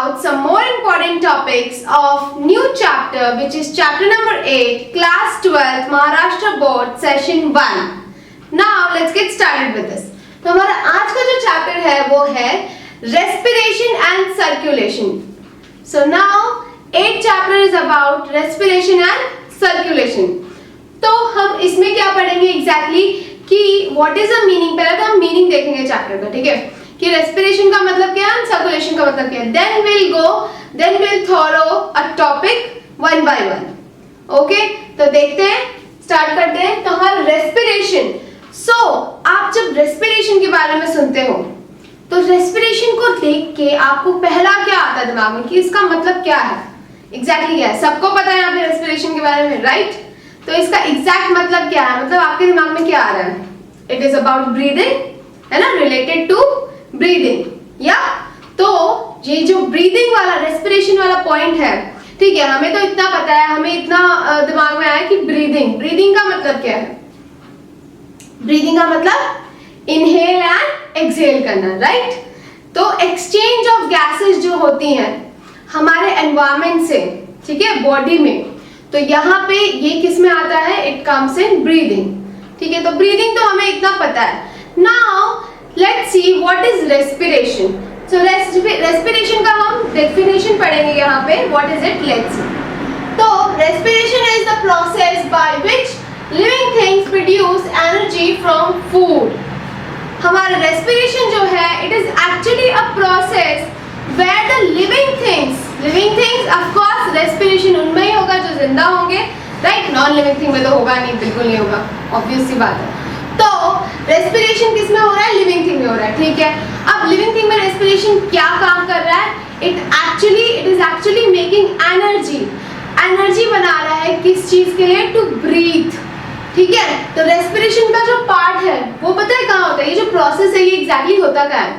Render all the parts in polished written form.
about some more important topics of new chapter, which is chapter number 8, class 12th Maharashtra board session 1. Now let's get started with this. तो हमारा आज का जो chapter है वो है respiration and circulation. So now 8th chapter is about respiration and circulation. तो हम इसमें क्या पढ़ेंगे exactly कि what is the meaning, पहले तो हम meaning देखेंगे चैप्टर का, ठीक है, कि respiration का मतलब क्या है, circulation का मतलब क्या है. Then we'll follow a topic one by one. Okay, तो देखते हैं, start करते हैं. तो हर respiration. So आप जब respiration के बारे में सुनते हो तो respiration को देख के आपको पहला क्या आता है दिमाग में कि इसका मतलब क्या है, exactly क्या है. सबको पता है यहाँ पे respiration के बारे में, right? तो इसका exact मतलब क्या है, मतलब आपके दिमाग में क्या आ रहा है. It is about breathing, है ना, related to breathing. या तो ये जो breathing वाला respiration वाला point है, ठीक है, हमें तो इतना पता है, हमें इतना दिमाग में आया कि breathing का मतलब क्या है. ब्रीदिंग का मतलब इनहेल एंड एक्सहेल करना, राइट. तो एक्सचेंज ऑफ गैसेस जो होती हैं हमारे एनवायरमेंट से, ठीक है, बॉडी में, तो यहाँ पे ये किस में आता है, इट कम्स इन ब्रीदिंग. ठीक है, तो ब्रीदिंग तो हमें इतना पता है. Now let's see what is respiration. So respiration का हम डेफिनेशन पढ़ेंगे यहाँ पे. What is it, let's see. तो respiration is the process by which living things produce energy from food. हमारा respiration जो है, it is actually a process where the living things of course respiration उनमें ही होगा जो जिंदा होंगे, right? non living thing में तो होगा नहीं, बिल्कुल नहीं होगा, obvious सी बात है. तो respiration किस में हो रहा है, living thing में हो रहा है, ठीक है. अब living thing में respiration क्या काम कर रहा है, it is actually making energy बना रहा है किस चीज के लिए, to breathe. ठीक है, तो रेस्पिरेशन का जो पार्ट है वो पता है कहाँ होता है, ये जो प्रोसेस है ये एग्जैक्टली होता क्या है.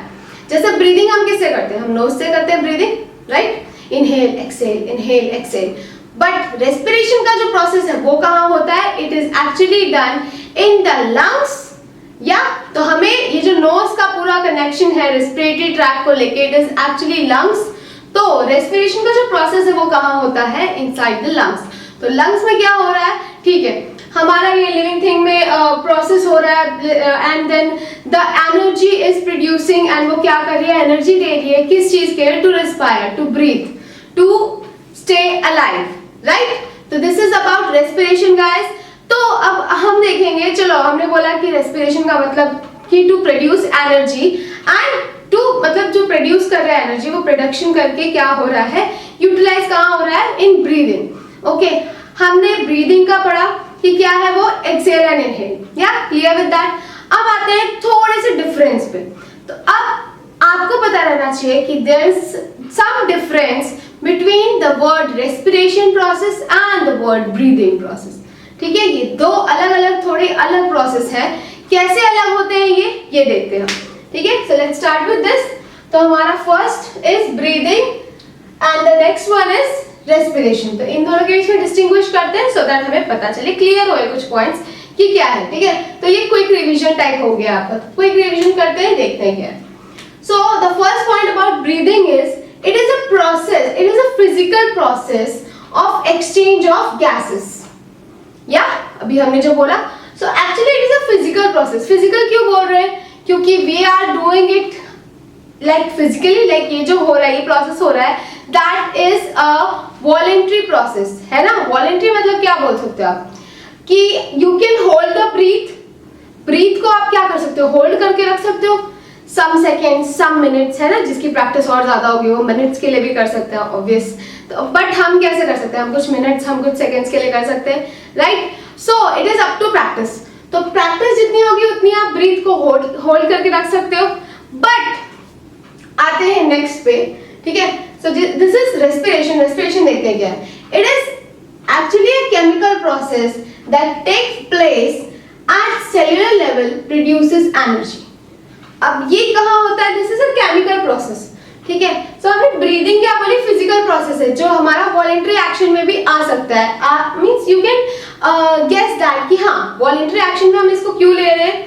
जैसे ब्रीदिंग हम किससे करते हैं, हम नोज से करते हैं breathing, right. Inhale exhale. But respiration का जो प्रोसेस है वो कहाँ होता है, it is actually done in the lungs. या तो हमें ये जो नोज का पूरा कनेक्शन है रेस्पिरेटरी ट्रैक को लेके, इट इज एक्चुअली लंग्स. तो रेस्पिरेशन का जो प्रोसेस है वो कहाँ होता है, इनसाइड द लंग्स. तो लंग्स में क्या हो रहा है, ठीक है, हमारा ये लिविंग थिंग में प्रोसेस हो रहा है and then the energy is producing, and वो क्या कर रही है, एनर्जी दे रही है किस चीज के, to respire, to breathe, to stay alive, right. तो this is about respiration guys. तो अब हम देखेंगे, चलो हमने बोला कि रेस्पिरेशन का मतलब कि to produce energy, and to मतलब जो प्रोड्यूस कर रहा है एनर्जी वो प्रोडक्शन करके क्या हो रहा है, यूटिलाइज कहाँ हो रहा है, इन ब्रीदिंग. ओके, हमने ब्रीदिंग का पढ़ा कि क्या है वो, एक्सहेल एंड इनहेल. या क्लियर विद दैट. अब आते हैं थोड़े से डिफरेंस पे. तो अब आपको पता रहना चाहिए कि there is some difference between the word respiration process and the word breathing process. ठीक है, ये दो अलग अलग थोड़े अलग प्रोसेस है. कैसे अलग होते हैं ये देखते हैं. ठीक है, so let's start with this. तो हमारा first is breathing and the next one is respiration. तो इन दोनों के बीच में डिस्टिंग्विश करते हैं सो दैट हमें पता चले, क्लियर होए कुछ पॉइंट्स कि क्या है. ठीक है, तो ये क्विक रिवीजन टाइप हो गया आपका. क्विक रिवीजन करते हैं, देखते हैं क्या है. So the first point about breathing is it is a process, it is a physical process of exchange of gases. या अभी हमने जो बोला, so actually it is a physical process. Physical क्यों बोल रहे हैं, क्योंकि we are doing it like physically, like ये जो हो रहा है, ये प्रोसेस हो रहा है, that is a voluntary process, है ना. वॉलेंट्री मतलब क्या बोल सकते हो आप, कि you can hold the breath को आप क्या कर सकते हो, होल्ड करके रख सकते हो सम सेकेंड्स, सम मिनट्स, है ना. जिसकी प्रैक्टिस और ज्यादा होगी वो मिनट्स के लिए भी कर सकते हैं, ऑब्वियस. तो बट हम कैसे कर सकते हैं, हम कुछ मिनट्स, हम कुछ सेकेंड्स के लिए कर सकते हैं, right. So it is up to practice. तो प्रैक्टिस जितनी होगी उतनी आप ब्रीथ को होल्ड करके रख सकते हो. बट आते हैं नेक्स्ट पे, ठीक है. So this is respiration. Respiration देखते हैं क्या है. It is actually a chemical process that takes place at cellular level, produces energy. अब ये कहाँ होता है, this is a chemical process. ठीक है, सो हमने ब्रीदिंग क्या बोली, फिजिकल प्रोसेस है जो हमारा वॉलेंट्री एक्शन में भी आ सकता है. Means you can guess that कि हाँ वॉलेंट्री एक्शन में हम इसको क्यों ले रहे हैं.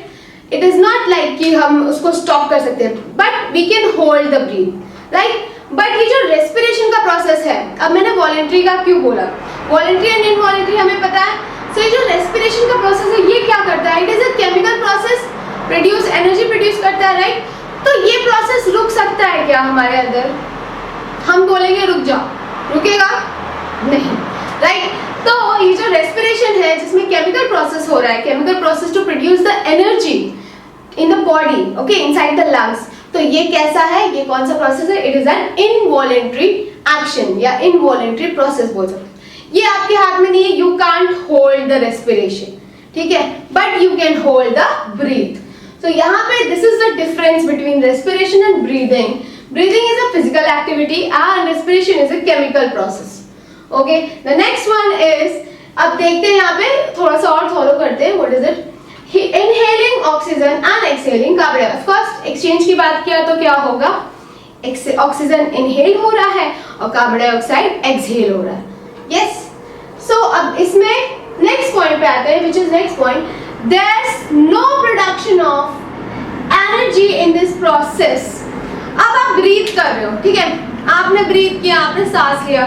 इट इज नॉट लाइक कि हम उसको स्टॉप कर सकते हैं, but we can hold the breath, right. But ये जो प्रोसेस है। अब मैंने वॉलेंट्री का क्यों बोला, वॉलेंट्री एंड इनवॉलेंट्री हमें पता है। सो ये जो रेस्पिरेशन का प्रोसेस है ये क्या करता है, it is a chemical process, produce energy produce करता है, राइट। तो ये प्रोसेस रुक सकता है क्या हमारे अंदर, हम बोलेंगे रुक जाओ, रुकेगा नहीं, राइट। तो ये जो रेस्पिरेशन है जिसमें केमिकल प्रोसेस हो रहा है, chemical process to produce the energy in the body, okay, inside the lungs, तो ये कैसा है, ये कौन सा प्रोसेस है, it is an involuntary action या इनवॉलेंट्री प्रोसेस बोल सकते हैं। ये आपके हाथ में नहीं है, you can't hold the respiration, ठीक है, but you can hold the breath. तो यहाँ पे this is the difference between respiration and breathing. Breathing is a physical activity and respiration is a chemical process, okay. The next one is, अब देखते हैं यहाँ पे थोड़ा सा और फॉलो करते हैं, what is it, inhaling oxygen and exhaling carbon dioxide. First exchange की बात किया तो क्या होगा, ऑक्सीजन इनहेल हो रहा है और कार्बन डाइऑक्साइड एक्सहेल हो रहा है, यस। सो अब इसमें नेक्स्ट पॉइंट पे आते हैं, which is next point, there is no production of energy in this process. अब आप ब्रीथ कर रहे हो, ठीक है, आपने ब्रीथ किया, आपने सांस लिया,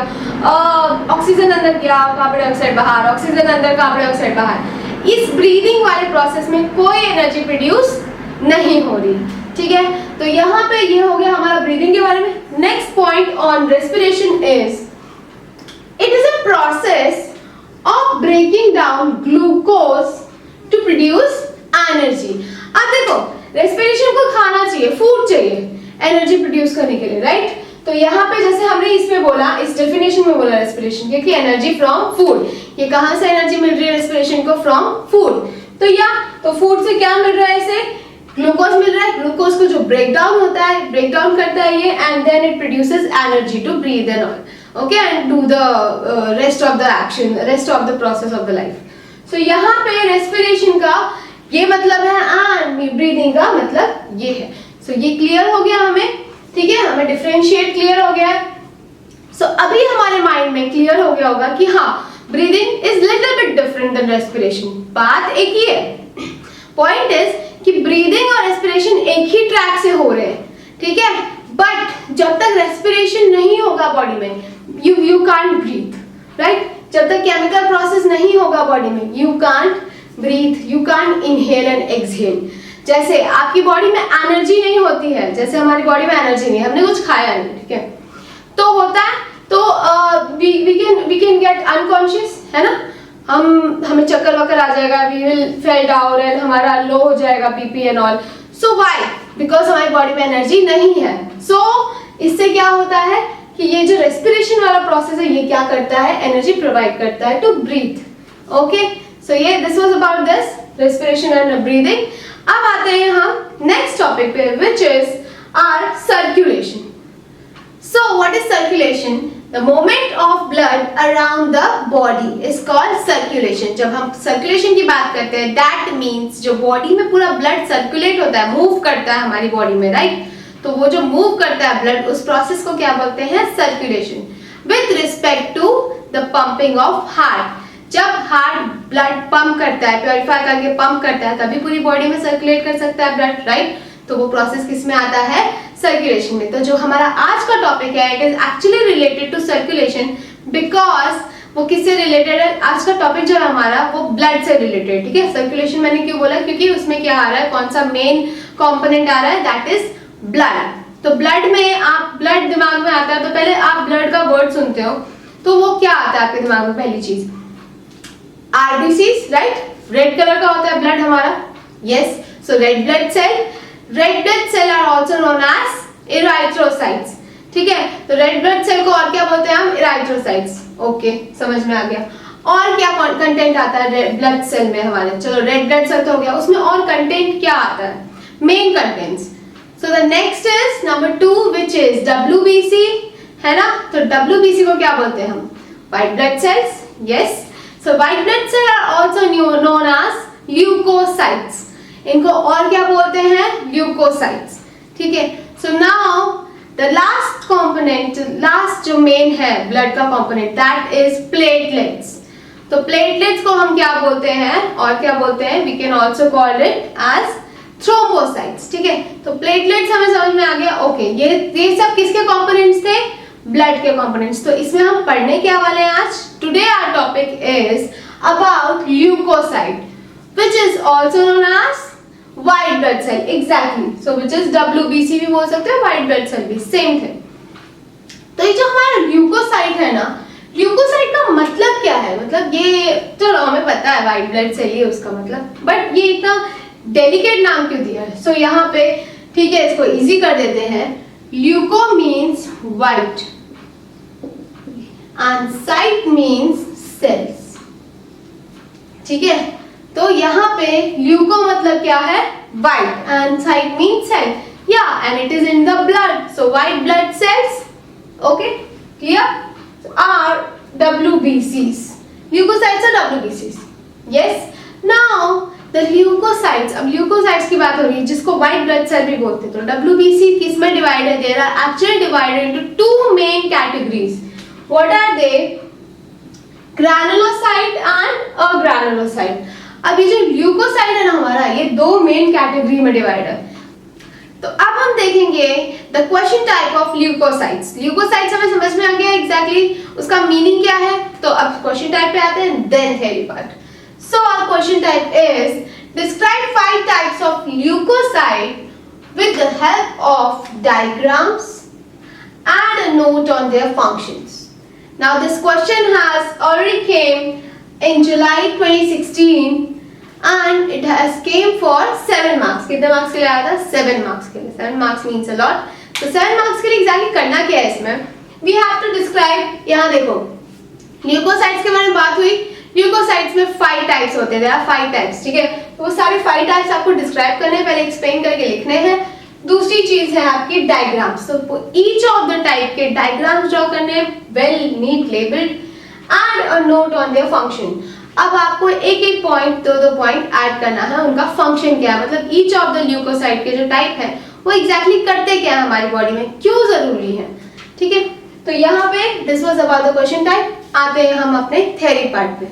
ऑक्सीजन अंदर गया, कार्बन डाइऑक्साइड बाहर, ऑक्सीजन अंदर, कार्बन डाइऑक्साइड बाहर। इस ब्रीदिंग वाले प्रोसेस में कोई एनर्जी प्रोड्यूस नहीं हो रही, ठीक है। तो यहाँ पे ये हो गया हमारा ब्रीदिंग के बारे में। Next point on respiration is, it is a process of breaking down glucose to produce energy. अब देखो, रेस्पिरेशन को खाना चाहिए, फूड चाहिए एनर्जी प्रोड्यूस करने के लिए, राइट। तो यहाँ पे जैसे हमने इसमें बोला, इस डेफिनेशन में बोला रेस्पिरेशन के कि एनर्जी फ्रॉम फूड, ये कहाँ से एनर्जी मिल रही है रेस्पिरेशन को, फ्रॉम फूड। तो फूड से क्या मिल रहा है, इसे ग्लूकोज मिल रहा है। ग्लूकोज को जो ब्रेक डाउन होता है, ब्रेक डाउन करता है ये, and then it produces energy to breathe and all, okay, and do the rest of the action, rest of the process of the life. So यहाँ पे रेस्पिरेशन का ये मतलब है एंड ब्रीदिंग का मतलब ये है। सो ये क्लियर हो गया हमें, ठीक है, हमें डिफरेंशिएट क्लियर हो गया है। सो अभी हमारे माइंड में क्लियर हो गया होगा कि हाँ, breathing is little bit different than respiration. बात एक ही है, पॉइंट इज कि ब्रीदिंग और रेस्पिरेशन एक ही ट्रैक से हो रहे हैं, ठीक है, बट जब तक रेस्पिरेशन नहीं होगा बॉडी में, यू कांट ब्रीथ, राइट। जब तक केमिकल प्रोसेस नहीं होगा बॉडी में, you can't breathe, you can't inhale and exhale. जैसे आपकी बॉडी में एनर्जी नहीं होती है, जैसे हमारी बॉडी में एनर्जी नहीं, हमने कुछ खाया नहीं, ठीक है, तो होता है, तो वी कैन गेट अनकॉन्शियस, है ना, हमें चक्कर वक्कर आ जाएगा, we will fell down and हमारा लो हो जाएगा BP and all. So why, because हमारी बॉडी में एनर्जी नहीं है। सो इससे क्या होता है कि ये जो रेस्पिरेशन वाला प्रोसेस है ये क्या करता है, एनर्जी प्रोवाइड करता है टू ब्रीथ, ओके। सो ये this was about this respiration and breathing. अब आते हैं हम नेक्स्ट टॉपिक पे, which is our circulation. So what is circulation? The movement of blood around the body is called circulation. जब हम circulation की बात करते हैं, दैट मीन्स जो बॉडी में पूरा ब्लड सर्कुलेट होता है, मूव करता है हमारी बॉडी में, राइट। तो वो जो मूव करता है ब्लड, उस प्रोसेस को क्या बोलते हैं, circulation. With respect to the pumping of heart, जब हार्ट ब्लड पंप करता है, प्योरीफाई करके पंप करता है, तभी पूरी बॉडी में सर्कुलेट कर सकता है ब्लड, राइट। तो वो प्रोसेस किस में आता है, सर्कुलेशन में। तो जो हमारा आज का टॉपिक है, it is actually related to circulation, because वो किससे रिलेटेड है, आज का टॉपिक जो है हमारा वो ब्लड से रिलेटेड, ठीक है। सर्कुलेशन मैंने क्यों बोला, क्योंकि उसमें क्या आ रहा है, कौन सा मेन कंपोनेंट आ रहा है, दैट इज ब्लड। तो ब्लड में आप, ब्लड दिमाग में आता है तो पहले आप ब्लड का वर्ड सुनते हो तो वो क्या आता है आपके दिमाग में, पहली चीज आरबीसीज, राइट। रेड कलर का होता है ब्लड हमारा, yes. So red blood cell are also known as erythrocytes, ठीक है। तो रेड ब्लड सेल को और क्या बोलते हैं हम, इराइथ्रोसाइट्स, ओके, समझ में आ गया। और क्या कंटेंट आता है रेड ब्लड सेल में हमारे, चलो रेड ब्लड सेल तो हो गया, उसमें और कंटेंट क्या आता है, main contents. So the next is number 2 which is WBC, है ना। तो WBC को क्या बोलते हैं हम, white blood cells, yes. So white blood cell are also known as leucocytes, इनको और क्या बोलते हैं, ल्यूकोसाइट्स, ठीक है। So now the last component, last जो मेन है ब्लड का कंपोनेंट, दैट इज प्लेटलेट्स। तो प्लेटलेट्स को हम क्या बोलते हैं, और क्या बोलते हैं, we can also call it as thrombocytes, ठीक है। तो प्लेटलेट्स हमें समझ में आ गया, ओके। ये सब किसके कंपोनेंट्स थे, ब्लड के कंपोनेंट्स। तो इसमें हम पढ़ने क्या वाले हैं आज? Today our topic is about leucocyte which is also known as white blood cell. Exactly, so which is WBC भी बोल सकते हो, व्हाइट ब्लड सेल भी, सेम थिंग। तो ये जो हमारा ल्यूकोसाइट है ना, ल्यूकोसाइट का मतलब क्या है? मतलब ये चलो हमें पता है व्हाइट ब्लड सेल ही उसका मतलब, बट ये इतना डेलिकेट नाम क्यों दिया है? सो यहाँ पे ठीक है, इसको इजी कर देते हैं। Leuco means white and cyte means cells. ठीक है, तो यहाँ पे ल्यूको मतलब क्या है? White, and cyte means cell, या and it is in the blood, so white blood cells. Okay, clear? Are WBCs. Leukocytes are WBCs. Yes. Now the leukocytes. अब leukocytes की बात हो रही है, जिसको white blood cell भी बोलते हैं। तो WBC किस में divided है? They are actually divided into two main categories. What are they? Granulocyte and agranulocyte. अब ये जो leukocyte है ना हमारा, ये दो main category में divided है। तो अब हम देखेंगे the question type of leucocytes. Leucocytes हमें समझ में आ गया एग्जैक्टली उसका मीनिंग क्या है। तो अब क्वेश्चन टाइप पे आते हैं, then theory part. So our question type is describe 5 types of leucocyte with the help of diagrams and a note on their functions. Now this question has already came in July 2016 and it has came for 7 marks. कितने marks के लिए आया था? 7 marks के लिए। 7 marks means a lot. तो 7 marks के लिए एग्जैक्टली करना क्या है इसमें? We have to describe, यहाँ देखो ल्यूकोसाइट्स के बारे में बात हुई। ल्यूकोसाइट्स में 5 टाइप्स होते हैं, there are 5 टाइप्स। ठीक है, तो वो सारे 5 टाइप्स आपको डिस्क्राइब करने हैं, पहले एक्सप्लेन करके लिखने हैं। दूसरी चीज है आपकी डायग्राम्स, तो ईच ऑफ द टाइप के डायग्राम्स ड्रॉ करने हैं, well neat labelled, and a note on their function. अब आपको एक एक पॉइंट, दो पॉइंट ऐड करना है, उनका फंक्शन क्या है, मतलब ईच ऑफ द ल्यूकोसाइट के जो टाइप है वो एग्जैक्टली करते क्या है हमारी बॉडी में, क्यों जरूरी है। ठीक है, तो यहाँ पे this was about the question type. आते हैं हम अपने थ्योरी पार्ट पे।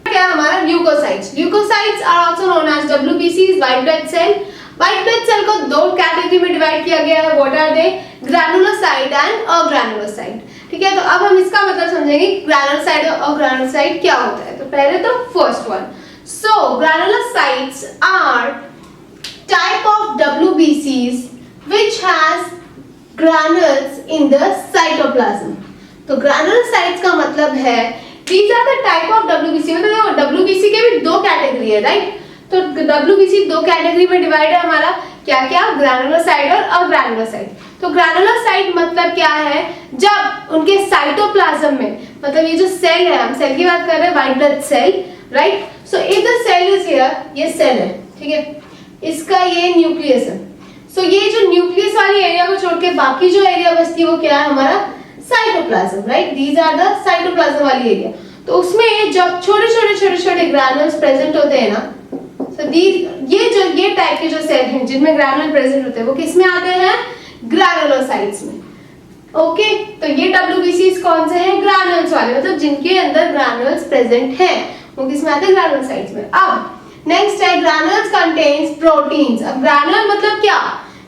क्या है हमारा leucocytes? Leucocytes are also known as WBCs, white blood cell. White blood cell को दो कैटेगरी में डिवाइड किया गया है। What are they? Granulocyte and agranulocyte. ठीक है, तो अब हम इसका मतलब समझेंगे ग्रैनुलोसाइट और अग्रैनुलोसाइट क्या होता है। तो पहले तो first one, so granulocytes are type of WBCs which has granules in the cytoplasm। तो ग्रैनुलोसाइट्स का मतलब है these are the type of WBC। मतलब देखो WBC के भी दो कैटेगरी है, राइट? तो WBC दो कैटेगरी में डिवाइड है हमारा, क्या क्या? ग्रैनुलोसाइट और अग्रैनुलोसाइट। तो ग्रैनुलोसाइट मतलब क्या है? जब उनके साइटोप्लाज्म में, मतलब ये जो सेल है, हम सेल की बात कर रहे हैं, white blood cell, right? So if the cell is here, ये सेल है, ठीक है, इसका ये न्यूक्लियस है। सो ये जो न्यूक्लियस वाली एरिया को छोड़ के बाकी जो एरिया बचती है वो क्या है हमारा? Cytoplasm, right? These are the cytoplasm वाली एरिया। तो उसमें जब छोटे छोटे ग्रैनुल्स प्रेजेंट होते हैं ना, सो ये टाइप के जो सेल हैं जिनमें ग्रैनुल प्रेजेंट होते हैं वो किस में आते हैं? ग्रैनुलोसाइट्स में। ओके, तो ये WBCs कौन से हैं? ग्रैनुल्स वाले, मतलब जिनके अंदर ग्रैनुल्स प्रेजेंट हैं वो किस में आते हैं? ग्रैनुलोसाइट्स में। अब नेक्स्ट है ग्रैनुल्स कंटेन्स प्रोटीन्स। अब ग्रैनुल मतलब क्या?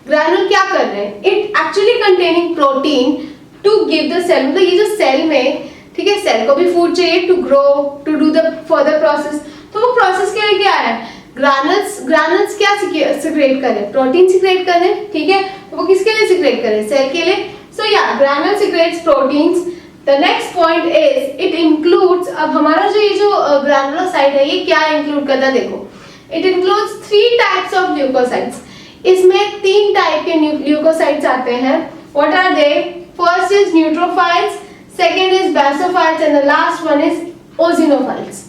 ग्रैनुल क्या कर रहे हैं? It actually containing protein to give the cell, मतलब ये जो सेल में, ठीक है, सेल को भी फूड चाहिए to grow, to do the further process. तो वो प्रोसेस के लिए क्या है? ग्रैनुल्स क्या सिक्रेट कर रहे हैं? प्रोटीन सिक्रेट कर रहे हैं, ठीक है। तो वो किसके लिए सिक्रेट कर रहे हैं? सेल के लिए। सो या granule secretes proteins. The next point is it includes, अब हमारा जो ये जो ग्रैनुलोसाइट है ये क्या इंक्लूड करता है? देखो, it includes 3 types of leucocytes. इसमें 3 टाइप के ल्यूकोसाइट्स आते हैं। What are they? First is neutrophils, second is basophils and the last one is eosinophils.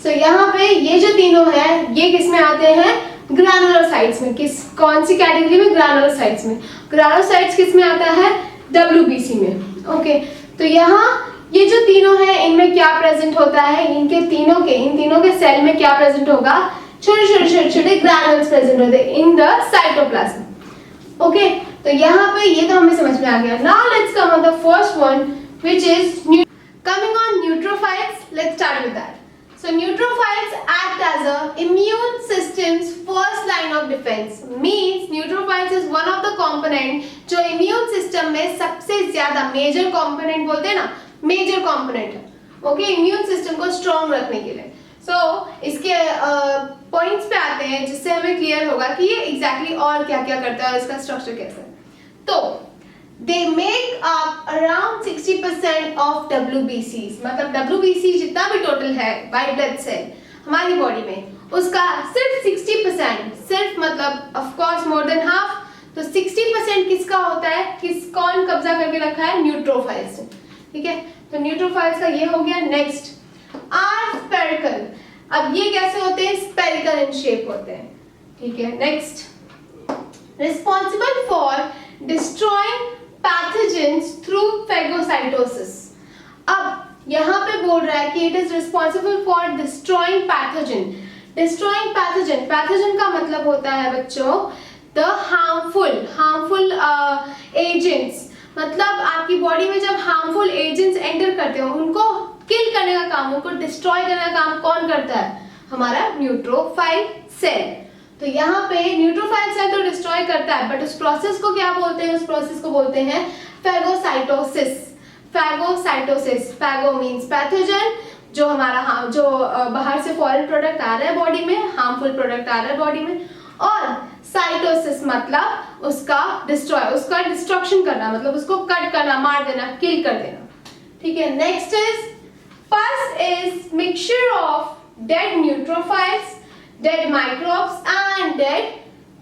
सो यहाँ पे ये जो तीनों है ये किस में आते हैं? ग्रैनुलोसाइट्स में। किस, कौन सी कैटेगरी में? ग्रैनुलोसाइट्स में। ग्रैनुलोसाइट्स किस में आता है? WBC में। ओके, तो यहाँ ये जो तीनों है इनमें क्या प्रेजेंट होता है? इन तीनों के सेल में क्या प्रेजेंट होगा? छोटे ग्रैनुल्स प्रेजेंट होते हैं इन द साइटोप्लाज्म। ओके, तो यहाँ पे ये तो हमें समझ में आ गया। Now let's come on the first one which is coming on neutrophils. Let's start with that. So So neutrophils act as a immune system's first line of defense. Means neutrophils is one of the component जो immune system में सबसे ज्यादा major component बोलते हैं ना, major component है, okay, immune system को strong रखने के लिए. So इसके points पे आते हैं जिससे हमें clear होगा कि ये exactly और क्या क्या करता है और इसका structure कैसा है. तो they make up around 60% of WBCs. मतलब WBC जितना भी total है white blood cell हमारी body में उसका सिर्फ 60%, सिर्फ मतलब of course more than half, तो 60% किसका होता है, कौन कब्जा करके रखा है, न्यूट्रोफाइल्स. ठीक है, तो न्यूट्रोफाइल्स का ये हो गया. Next are spherical. अब ये कैसे होते हैं, स्पेरिकल इन शेप होते हैं. ठीक है, next responsible for destroying pathogens through phagocytosis. अब यहाँ पे बोल रहा है कि it is responsible for destroying pathogen. Destroying pathogen, pathogen का मतलब होता है बच्चों द हार्मफुल एजेंट्स. मतलब आपकी बॉडी में जब हार्मफुल एजेंट्स एंटर करते हो उनको किल करने का काम, उनको डिस्ट्रॉय करने का काम कौन करता है, हमारा न्यूट्रोफाइल सेल. तो यहाँ पे न्यूट्रोफाइल सेल तो डिस्ट्रॉय करता है, बट उस प्रोसेस को क्या बोलते हैं, उस प्रोसेस को बोलते हैं phagocytosis. Phagocytosis, phago means pathogen, जो हमारा जो बाहर से फॉरेन प्रोडक्ट आ रहा है बॉडी में, हार्मफुल प्रोडक्ट आ रहा है बॉडी में, और साइटोसिस मतलब उसका डिस्ट्रॉय, उसका डिस्ट्रक्शन करना, मतलब उसको कट करना, मार देना, किल कर देना. ठीक है, next is pus is mixture of dead neutrophils, dead microbes and dead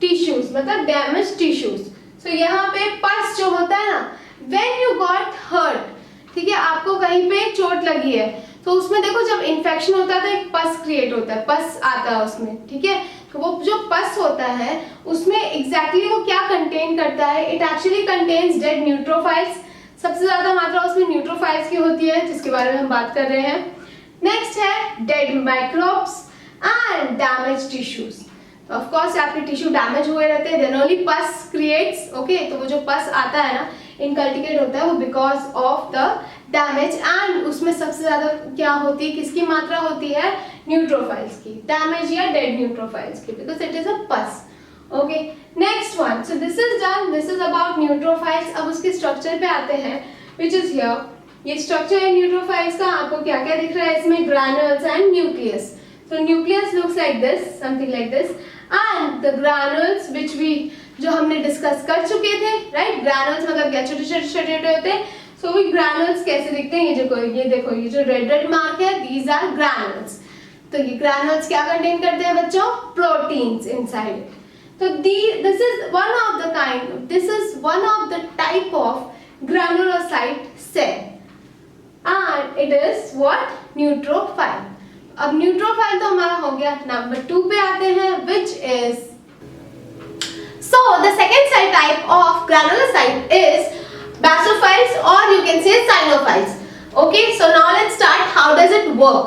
tissues, मतलब डैमेज टिश्यूज. सो यहाँ पे पस जो होता है ना, व्हेन यू गॉट हर्ट, ठीक है, आपको कहीं पे चोट लगी है तो उसमें देखो जब इन्फेक्शन होता है तो एक पस क्रिएट होता है, पस आता है उसमें. ठीक है, तो वो जो पस होता है उसमें एग्जैक्टली वो क्या कंटेन करता है, इट एक्चुअली कंटेन्स डेड न्यूट्रोफाइल्स. सबसे ज्यादा मात्रा उसमें न्यूट्रोफाइल्स की होती है जिसके बारे में हम बात कर रहे हैं. नेक्स्ट है dead microbes and damage tissues. Of course आपके टिश्यू डैमेज हुए रहते हैं, देन ओनली पस क्रिएट्स. ओके, तो वो जो पस आता है ना, इनकल्टिकेट होता है वो because of the damage. And उसमें सबसे ज्यादा क्या होती है, किसकी मात्रा होती है, न्यूट्रोफाइल्स की, डैमेज या डेड न्यूट्रोफाइल्स की, because it is a pus. Okay, next one. So this is done, this is about neutrophils. अब उसके स्ट्रक्चर पे आते हैं विच इज हियर. ये स्ट्रक्चर है न्यूट्रोफाइल्स का. आपको क्या क्या दिख रहा है इसमें, ग्रैन्युल्स and nucleus. So nucleus looks like this, something like this, and the granules which we जो हमने डिस्कस कर चुके थे, राइट. ग्रैनुल्स मतलब क्या, छोटे छोटे छोटे छोटे होते हैं. सो वो ग्रैनुल्स कैसे दिखते हैं, ये देखो ये जो रेड रेड मार्क है, दीज आर ग्रैनुल्स. तो ये ग्रैनुल्स क्या कंटेन करते हैं बच्चों, प्रोटीन्स इनसाइड. तो this is one of the type of granulocyte cell and it is what, neutrophil. अब न्यूट्रोफाइल तो हमारा हो गया. नंबर 2 पे आते हैं which is, so the second cell type of granulocyte is basophiles or you can say cyanophiles. Okay, so now let's start. How does it work?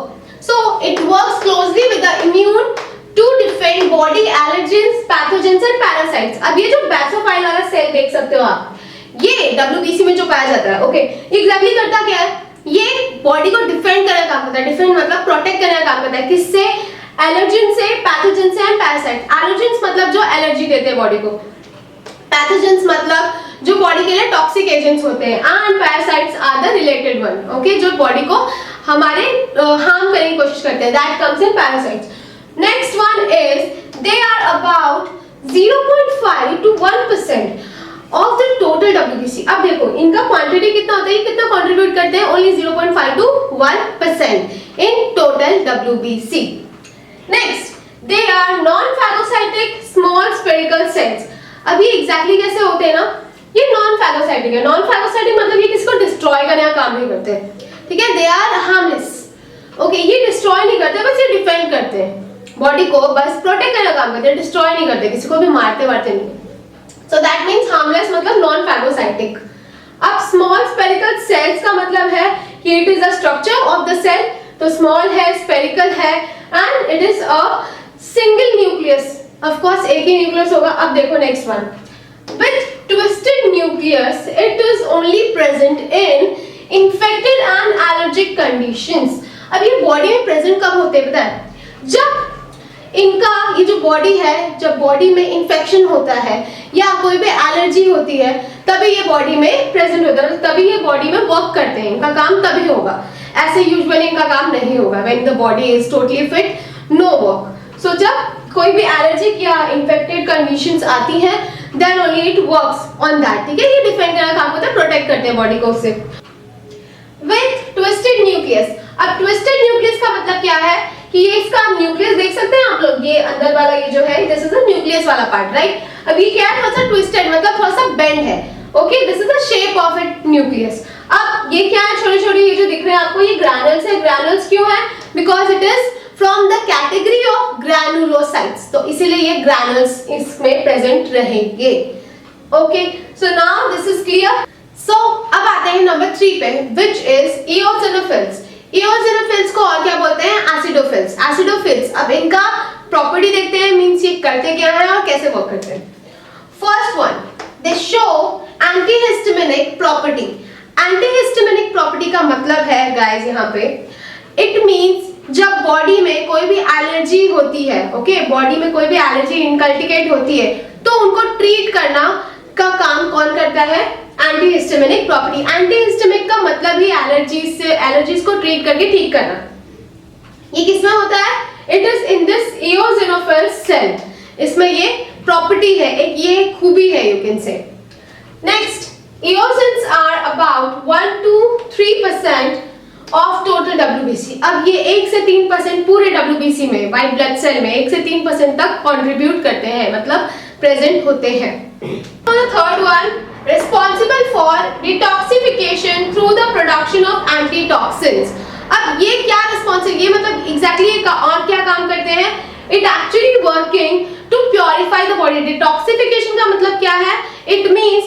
So it works closely with the immune to defend body allergens, pathogens and parasites. अब ये जो basophile वाला cell देख सकते हो आप, ये WBC में जो पाया जाता है, ओके, एग्जैक्टली करता क्या है, ये बॉडी को डिफेंड करने का काम करता है. डिफेंड मतलब प्रोटेक्ट करने का काम करता है. किससे, एलर्जिन से, पैथोजन से एंड पैरासाइट्स. एलर्जिन्स मतलब जो एलर्जी देते हैं बॉडी को, पैथोजेंस मतलब जो बॉडी के लिए टॉक्सिक एजेंट्स होते हैं, and parasites are the related one. Okay, जो बॉडी को हमारे हार्म करने की कोशिश करते हैं, that comes in parasites. Next one is they are about 0.5 to 1% of the total WBC. अब देखो इनका क्वांटिटी कितना होता है, कितना कंट्रीब्यूट करते हैं, only 0.5 to 1% in total WBC. Next, they are non phagocytic small spherical cells. अभी एग्जैक्टली कैसे होते हैं ना, ये नॉन फैगोसाइटिक है. नॉन फैगोसाइटिक मतलब ये किसको डिस्ट्रॉय करने का काम नहीं करते. ठीक है, दे आर हार्मलेस. ओके, ये डिस्ट्रॉय नहीं करते, बस ये डिफेंड करते हैं बॉडी को, बस प्रोटेक्ट करने का काम करते हैं, डिस्ट्रॉय नहीं करते, किसी को भी मारते नहीं. So that means harmless मतलब non phagocytic. अब small spherical cells का मतलब है कि it is a structure of the cell. तो small है, spherical है, and it is a single nucleus. Of course एक ही nucleus होगा. अब देखो next one. With twisted nucleus, it is only present in infected and allergic conditions. अब ये body में प्रेजेंट कब होते हैं पता है? जब इनका ये जो बॉडी है, जब बॉडी में इन्फेक्शन होता है या कोई भी एलर्जी होती है, तभी ये बॉडी में प्रेजेंट होता है, तभी ये बॉडी में वर्क करते हैं, इनका काम तभी होगा। ऐसे यूजुअली इनका काम नहीं होगा। When the body is totally fit, no work. So जब कोई भी एलर्जिक या इन्फेक्टेड कंडीशंस आती हैं, then only it works on that, ठीक है? ये डिफेंड करने का काम होता है, प्रोटेक्ट करते हैं बॉडी को उससे। विथ ट्विस्टेड न्यूक्लियस, अब ट्विस्टेड न्यूक्लियस का मतलब क्या है कि ये इसका न्यूक्लियस देख सकते हैं आप लोग, ये अंदर वाला ये जो है, दिस इज द न्यूक्लियस वाला पार्ट, राइट? अब ये क्या है? थोड़ा सा ट्विस्टेड, मतलब थोड़ा सा बेंड है, okay? This is the shape of it nucleus. अब ये क्या है? छोटे-छोटे ये जो दिख रहे हैं आपको, ये ग्रैन्युल्स है। ग्रैन्युल्स क्यों है? Because it is from the category of granulocytes, तो इसीलिए ये ग्रैन्युल्स इसमें प्रेजेंट रहेंगे। Okay, so now this is clear. So अब आते हैं नंबर 3 पे, व्हिच इज इओसिनोफिल्स। इओसिनोफिल्स को और क्या बोलते हैं? एसिडोफिल्स। एसिडोफिल्स, अब इनका प्रॉपर्टी देखते हैं, मींस ये करते क्या है और कैसे वर्क करते हैं। फर्स्ट वन, दे show antihistaminic property. Antihistaminic property का मतलब है गाइस यहाँ पे, इट मींस जब बॉडी में कोई भी एलर्जी होती है, ओके, बॉडी में कोई भी एलर्जी इनकल्टिकेट होती है, तो उनको ट्रीट करना का काम कौन करता है? Antihistaminic property. एंटीहिस्टामिक का मतलब ही एलर्जीज को ट्रीट करके ठीक करना। ये किसमें होता है? It is in this eosinophil cell, इसमें ये प्रॉपर्टी है, एक ये खूबी है, you can say. Next, eosins are about 1 to 3% of total WBC। अब ये 1 से 3% पूरे WBC में, व्हाइट ब्लड सेल में 1 से 3% तक कंट्रीब्यूट करते हैं, मतलब प्रेजेंट होते हैं। Third one, responsible for detoxification through the production of antitoxins. अब ये क्या रिस्पॉन्सिबल, ये मतलब एग्जैक्टली और क्या काम करते हैं? It actually working to purify the body. Detoxification का मतलब क्या है? इट मींस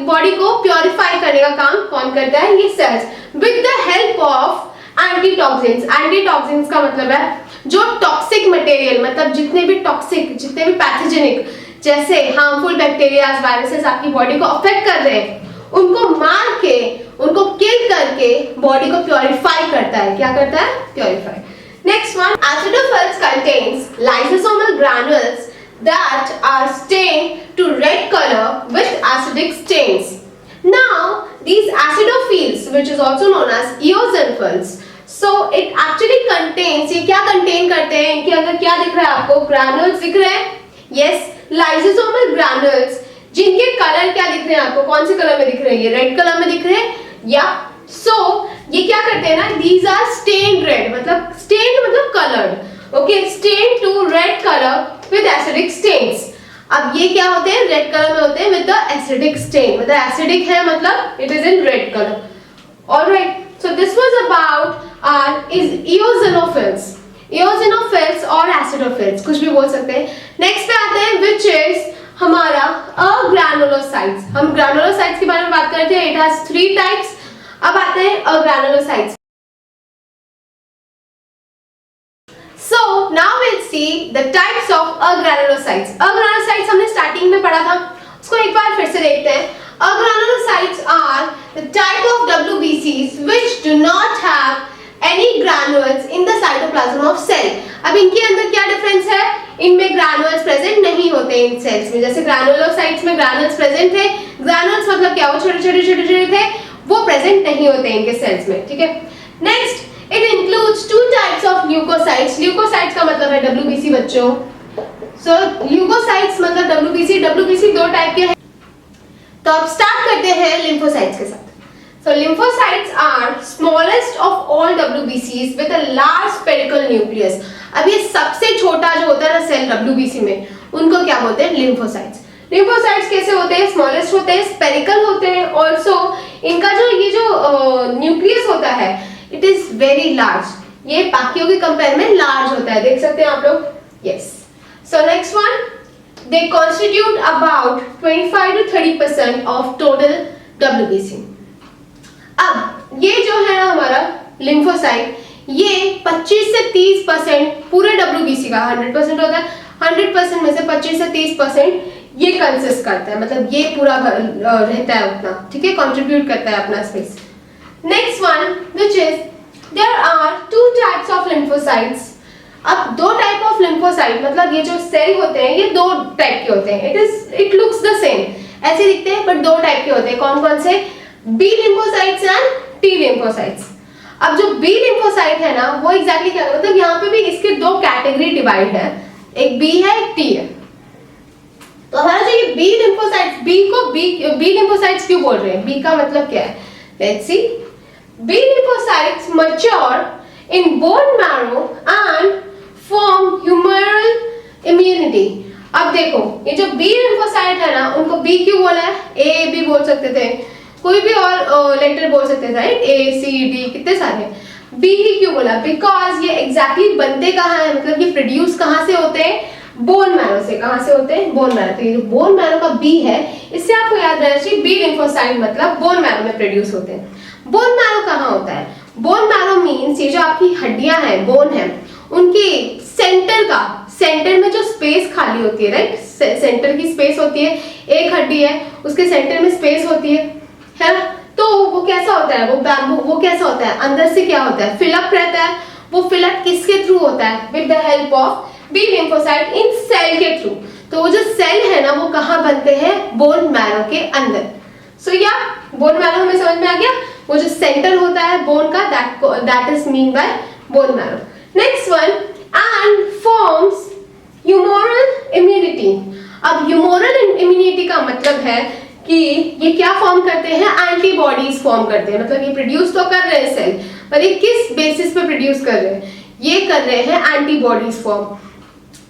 बॉडी को प्योरीफाई करने का काम कौन करता है? ये cells, with the help of antitoxins. Antitoxins का मतलब है जो टॉक्सिक मटेरियल, मतलब जितने भी टॉक्सिक, जितने भी पैथोजेनिक, जैसे हार्मफुल बैक्टीरियाज, वायरसेस आपकी बॉडी को अफेक्ट कर रहे हैं, उनको मार के, उनको किल करके बॉडी को प्योरीफाई करता है। क्या करता है? Purify. Next one, acidophils contains lysosomal granules that are stained to red color with acidic stains. Now, these acidophils, which is also known as eosinophils, so it actually contains, ये क्या contain करते हैं? इनके अंदर क्या दिख रहा है आपको? Granules दिख रहे हैं? Yes, lysosomal granules, जिनके कलर क्या दिख रहे हैं आपको? कौन से कलर में दिख रहे हैं? ये रेड कलर में दिख रहे हैं, या सो ये क्या करते हैं ना, these are stained red, मतलब stained मतलब colored, okay, stained to red color with acidic stains। अब ये क्या होते हैं? रेड कलर में होते हैं with the acidic stain, मतलब acidic है, मतलब it is in red color। Alright, so this was about our is eosinophils। eosinophils और acidophils, कुछ भी बोल सकते हैं। नेक्स्ट पे आते हैं which is हमारा अग्रैनुलोसाइट्स। हम ग्रैनुलोसाइट्स के बारे में बात कर रहे थे, it has 3 types। अब आते हैं अग्रैनुलोसाइट्स। So now we'll see the types of agranulocytes। agranulocytes हमने स्टार्टिंग में पढ़ा था, उसको एक बार फिर से देखते हैं। agranulocytes are the type of WBCs which do not have any granules in the cytoplasm of cell। अब इनके अंदर क्या डिफरेंस है? इनमें ग्रैनुल्स प्रेजेंट नहीं होते इन सेल्स में, जैसे ग्रैनुलोसाइट्स में ग्रैनुल्स प्रेजेंट थे। ग्रैनुल्स मतलब क्या? वो छोटे छोटे छोटे छोटे थे, वो प्रेजेंट नहीं होते इनके सेल्स में, ठीक है। Next, it includes 2 types of leucocytes. Leucocytes का मतलब है WBC बच्चों। सो ल्यूकोसाइट्स मतलब WBC 2 टाइप के हैं। तो अब स्टार्ट करते हैं लिम्फोसाइट्स के साथ। So lymphocytes are smallest of all WBCs with a large spherical nucleus। अब ये सबसे छोटा जो होता है ना सेल WBC में, उनको क्या बोलते हैं? लिम्फोसाइट्स। लिम्फोसाइट्स कैसे होते हैं? स्मॉलेस्ट होते हैं, स्पेरिकल होते हैं। ऑल्सो इनका जो ये जो न्यूक्लियस होता है, इट इज वेरी लार्ज, ये बाकियों के कंपेयर में लार्ज होता है, देख सकते हैं आप लोग। Yes, so next one, they constitute about 25 to 30% of total WBC। अब ये जो है हमारा लिम्फोसाइट, ये 25 से 30% पूरे WBC का, 100% होता है, 100% में से 25 से 30% ये कंसिस्ट करता है, मतलब ये पूरा रहता है उतना, ठीक है, कंट्रीब्यूट करता है अपना space. Next one, which is there are 2 types of lymphocytes. अब दो टाइप ऑफ लिम्फोसाइट मतलब ये जो सेल होते हैं ये दो टाइप के होते हैं। इट लुक्स द सेम, ऐसे दिखते हैं बट दो टाइप के होते हैं। कौन कौन से? B lymphocytes and T lymphocytes. अब जो बी लिम्फोसाइट है ना वो एग्जैक्टली क्या है, मतलब यहाँ पे भी इसके दो कैटेगरी डिवाइड है, एक बी है एक टी है। तो हमारा जो ये बी लिम्फोसाइट्स, बी लिम्फोसाइट्स क्यों बोल रहे हैं, बी का मतलब क्या है? Let's see. B lymphocytes mature in bone marrow and form humoral immunity. अब देखो ये जो बी लिम्फोसाइट है ना उनको बी क्यों बोला है? ए बी बोल सकते थे, कोई भी और लेटर बोल सकते थे, राइट? ए सी डी कितने सारे, बी ही क्यों बोला? बिकॉज ये एग्जैक्टली बनते कहाँ है, मतलब ये प्रोड्यूस कहाँ से होते हैं? बोन मैरो से। कहाँ से होते हैं? Bone marrow. तो ये जो बोन मैरो का बी है इससे आपको याद रहना चाहिए बी लिम्फोसाइट मतलब बोन मैरो में प्रोड्यूस होते हैं। बोन मैरो कहाँ होता है? बोन मैरो मीन्स ये जो आपकी हड्डियां हैं, बोन है, उनके सेंटर में जो स्पेस खाली होती है, राइट? सेंटर की स्पेस होती है, एक हड्डी है उसके सेंटर में स्पेस होती है ना? तो वो कैसा होता है? वो कैसा होता है? अंदर से क्या होता है? फिलअप रहता है। वो फिलअप किसके थ्रू होता है? With the help of B lymphocyte in cell के थ्रू। तो वो जो सेल है ना वो कहाँ बनते हैं? बोन मैरो के अंदर। सो या बोन मैरो हमें समझ में आ गया, वो जो सेंटर होता है बोन का, that is mean by bone marrow. Next one, and forms humoral immunity. अब ह्यूमरल इम्यूनिटी का मतलब है कि ये क्या फॉर्म करते हैं? एंटीबॉडीज फॉर्म करते हैं। मतलब ये प्रोड्यूस तो कर रहे हैं सेल, पर ये किस बेसिस पे प्रोड्यूस कर रहे हैं? ये कर रहे हैं एंटीबॉडीज फॉर्म,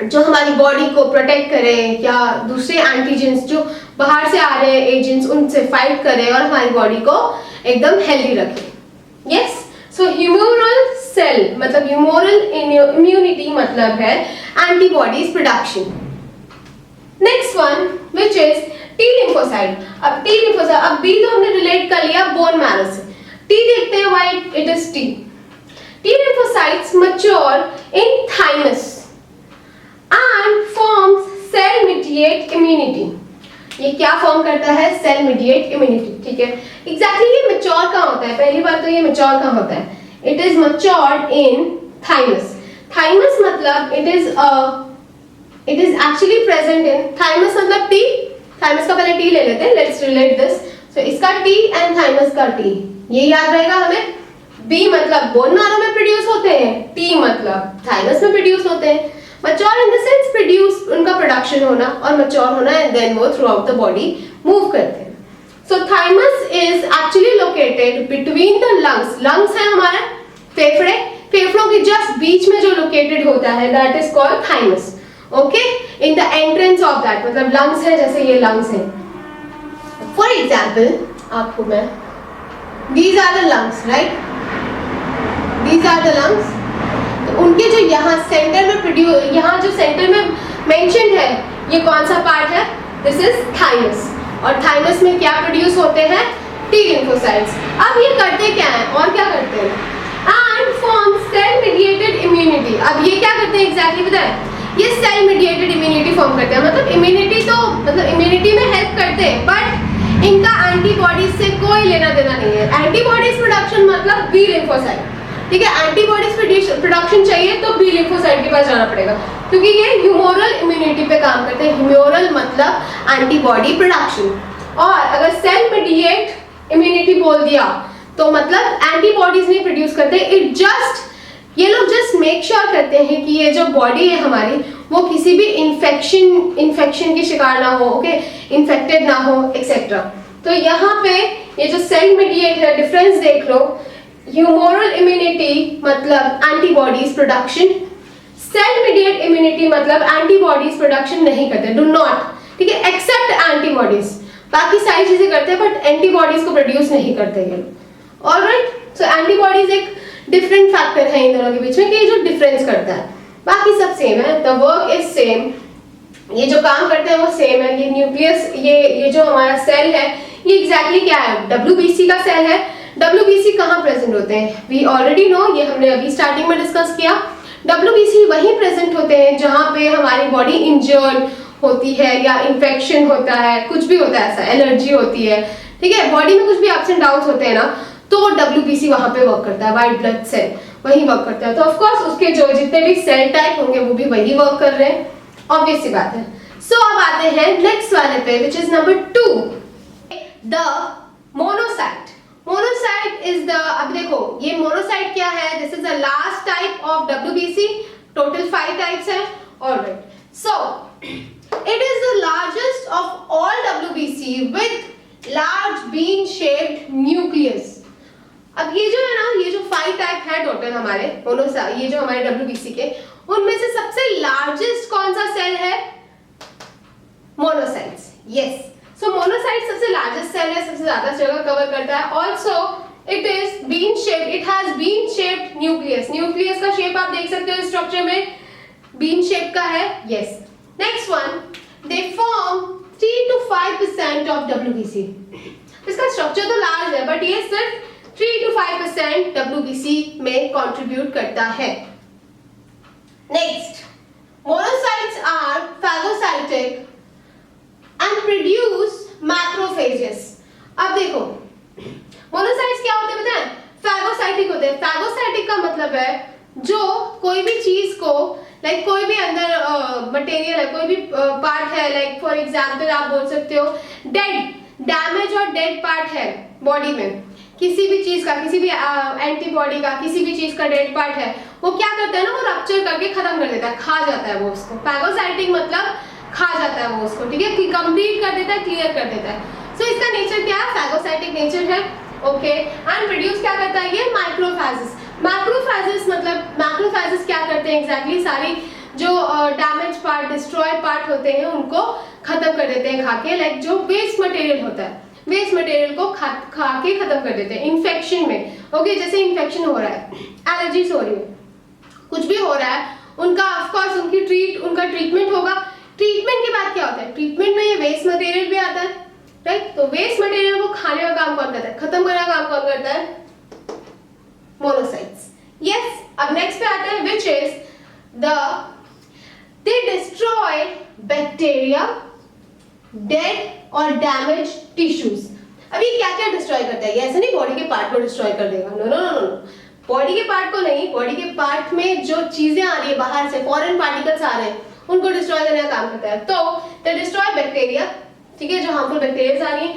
जो हमारी बॉडी को प्रोटेक्ट करें या दूसरे एंटीजेंस जो बाहर से आ रहे हैं एजेंट्स उनसे फाइट करें और हमारी बॉडी को एकदम हेल्दी रखें। यस, सो ह्यूमरल सेल मतलब ह्यूमरल इम्यूनिटी मतलब है antibodies production. Next one which is T lymphocyte. अब टी लिम्फोसाइट, अब बी तो हमने रिलेट कर लिया बोन मैरो से, टी देखते हैं why it is T. T lymphocytes mature in thymus and forms cell mediate immunity. ये क्या फॉर्म करता है? Cell mediate immunity. ठीक है, एग्जैक्टली ये मैच्योर कहाँ होता है? पहली बात तो ये मैच्योर कहाँ होता है? It is matured in thymus. Thymus मतलब it is actually present in thymus मतलब टी। थाइमस का पहले टी ले लेते हैं, लेट्स रिलेट दिस। सो इसका टी एंड थाइमस का टी, ये याद रहेगा हमें। बी मतलब बोन मैरो में प्रोड्यूस होते हैं, टी मतलब थाइमस में प्रोड्यूस होते हैं। Mature in the sense produce, उनका प्रोडक्शन होना और मैच्योर होना, एंड देन वो throughout the body move करते हैं। So thymus is actually located between the lungs. Lungs है हमारा फेफड़े, फेफड़ों के जस्ट बीच में जो लोकेटेड होता है that is called thymus. Okay, in the entrance of that, मतलब लंग्स है, जैसे ये लंग्स है। फॉर एग्जाम्पल आपको मैं, these are the lungs, right? These are the lungs. तो उनके जो यहाँ सेंटर में प्रोड्यूस, यहाँ जो सेंटर में मेंशन है, ये कौन सा पार्ट है? This is thymus. और थाइमस में क्या प्रोड्यूस होते हैं? T lymphocytes. अब ये करते क्या है और क्या करते हैं? And form cell mediated immunity. अब ये क्या करते हैं एग्जैक्टली बताएं? ये सेल मीडिएटेड इम्यूनिटी फॉर्म करते हैं। मतलब इम्यूनिटी तो मतलब इम्यूनिटी में हेल्प करते हैं, बट इनका एंटीबॉडीज से कोई लेना देना नहीं है। एंटीबॉडीज प्रोडक्शन मतलब बी लिम्फोसाइट। ठीक है, एंटीबॉडीज प्रोडक्शन चाहिए तो बी लिम्फोसाइट के पास जाना पड़ेगा, क्योंकि ये ह्यूमरल इम्यूनिटी पे काम करते हैं। ह्यूमरल मतलब एंटीबॉडी प्रोडक्शन। और अगर सेल मीडिएट इम्यूनिटी बोल दिया तो मतलब एंटीबॉडीज नहीं प्रोड्यूस करते, इट जस्ट, ये लोग जस्ट मेक श्योर करते हैं कि ये जो बॉडी है हमारी वो किसी भी इन्फेक्शन की शिकार ना हो, ओके, इन्फेक्टेड ना हो एक्सेट्रा। तो यहाँ पे ये जो सेल मीडिएट है, डिफरेंस देख लो। ह्यूमरल इम्यूनिटी मतलब antibodies production, cell mediate immunity मतलब एंटीबॉडीज प्रोडक्शन नहीं करते, डू नॉट, ठीक है, एक्सेप्ट एंटीबॉडीज। बाकी सारी चीजें करते हैं बट एंटीबॉडीज को प्रोड्यूस नहीं करते ये लोग। ऑलराइट, सो एंटीबॉडीज एक डिफरेंट फैक्टर है इन दोनों के बीच में कि ये जो डिफरेंस करता है, बाकी सब सेम है। द वर्क इज सेम, ये जो काम करते हैं वो सेम है। ये न्यूक्लियस, ये जो हमारा सेल है ये एग्जैक्टली क्या है? WBC का सेल है। WBC कहाँ प्रेजेंट होते हैं? वी ऑलरेडी नो, ये हमने अभी स्टार्टिंग में डिस्कस किया। WBC वहीं प्रेजेंट होते हैं जहाँ पे हमारी बॉडी इंजर्ड होती है या इन्फेक्शन होता है, कुछ भी होता है, ऐसा एलर्जी होती है, ठीक है, बॉडी में कुछ भी अप्स एंड डाउन्स होते हैं ना, तो WBC वहां पे वर्क करता है, व्हाइट ब्लड सेल। वही वर्क करता है। तो ऑफ कोर्स उसके जो जितने भी सेल टाइप होंगे वो भी वही वर्क कर रहे हैं, ऑब्वियस सी बात है। सो अब आते हैं नेक्स्ट वाले पे which is number 2, the monocyte. Monocyte is the, अब देखो ये मोनोसाइट क्या है, this is the last type of WBC, total 5 types है। Alright, so it is the largest of all WBC with large bean shaped nucleus. अब ये जो है ना, ये जो 5 टाइप है टोटल हमारे मोनोसाइट, ये जो हमारे WBC के, उनमें से सबसे लार्जेस्ट कौन सा सेल है? मोनोसाइट्स। यस, सो मोनोसाइट सबसे लार्जेस्ट सेल है, सबसे ज्यादा जगह कवर करता है। Also it is bean shaped, it has been shaped nucleus. Nucleus का शेप आप देख सकते हो स्ट्रक्चर में, बीन शेप का है। Yes, next one, they form 3 to 5% of WBC। इसका स्ट्रक्चर तो लार्ज है बट ये सिर्फ 3 to 5% WBC में कंट्रीब्यूट करता है। Next, monocytes are phagocytic and produce macrophages। अब देखो मोनोसाइट्स क्या होते हैं पता है? फैगोसाइटिक होते हैं। फैगोसाइटिक का मतलब है जो कोई भी चीज को, लाइक कोई भी अंदर मटेरियल है, कोई भी पार्ट है, लाइक फॉर एग्जांपल आप बोल सकते हो डेड, डैमेज और डेड पार्ट है बॉडी में, किसी भी चीज का, किसी भी एंटीबॉडी का, किसी भी चीज का डेड पार्ट है, वो क्या करता है ना, वो रप्चर करके खत्म कर देता है, खा जाता है वो उसको। फैगोसाइटिक मतलब खा जाता है वो उसको, ठीक है, कंप्लीट कर देता है, क्लियर कर देता है। सो इसका नेचर क्या है? फैगोसाइटिक नेचर है। ओके, एंड प्रोड्यूस क्या करता है ये? माइक्रोफेजेस। माइक्रोफेजेस मतलब मैक्रोफेजेस क्या करते हैं एग्जैक्टली? सारी जो डैमेज पार्ट, डिस्ट्रॉयड पार्ट होते हैं उनको खत्म कर देते हैं खा के, लाइक जो वेस्ट मटेरियल होता है, वेस्ट मटेरियल को खा के खत्म कर देते हैं इन्फेक्शन में। ओके, जैसे इन्फेक्शन हो रहा है, एलर्जीज हो रही है, कुछ भी हो रहा है, उनका ऑफकोर्स उनका ट्रीटमेंट होगा। ट्रीटमेंट के बाद क्या होता है? ट्रीटमेंट में ये वेस्ट मटेरियल भी आता है, राइट? तो वेस्ट मटेरियल को खाने का काम कौन करता है? खत्म करने का काम कौन करता है? मोनोसाइट्स। यस, अब नेक्स्ट पे आते हैं which is they destroy bacteria, dead और डैमेज टिश्यूज। अभी क्या क्या डिस्ट्रॉय करता है? ऐसे नहीं बॉडी के पार्ट को डिस्ट्रॉय कर देगा, no no no no, body के पार्ट को नहीं, बॉडी के पार्ट में जो चीजें आ रही है बाहर से, फॉरेन पार्टिकल्स आ रहे हैं, उनको डिस्ट्रॉय करने का काम करता है। तो दे डिस्ट्रॉय बैक्टीरिया, ठीक है, जो हार्मफुल बैक्टीरिया आ रही है,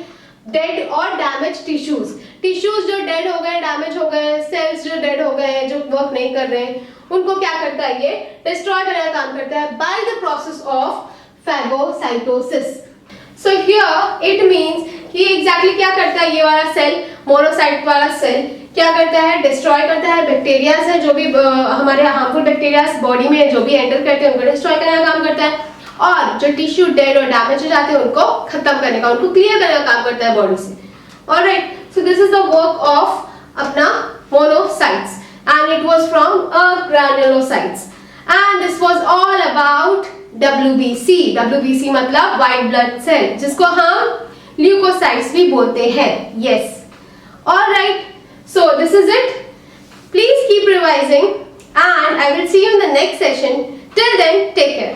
डेड और डैमेज टिश्यूज। टिश्यूज जो डेड हो गए, डैमेज हो गए, सेल्स जो डेड हो गए, जो वर्क नहीं कर रहे हैं, उनको क्या करता है ये? डिस्ट्रॉय करने का काम करता है by the process of phagocytosis. So here it means कि एग्जैक्टली क्या करता है ये वाला सेल, मोनोसाइट वाला सेल क्या करता है? डिस्ट्रॉय करता है बैक्टीरियाज है, जो भी हमारे हार्मफुल बैक्टीरियाज बॉडी में जो भी एंटर करते हैं उनको डिस्ट्रॉय करने का काम करता है, और जो टिश्यू डेड और डैमेज हो जाते हैं उनको खत्म करने का, उनको क्लियर करने का काम करता है बॉडी से। Alright, so this is the work of अपना monocytes and it was from granulocytes and this was all about WBC। WBC मतलब व्हाइट ब्लड सेल, जिसको हम ल्यूकोसाइट्स भी बोलते हैं। Yes, alright, so this is it. Please keep revising and I will see you in the next session. Till then, take care.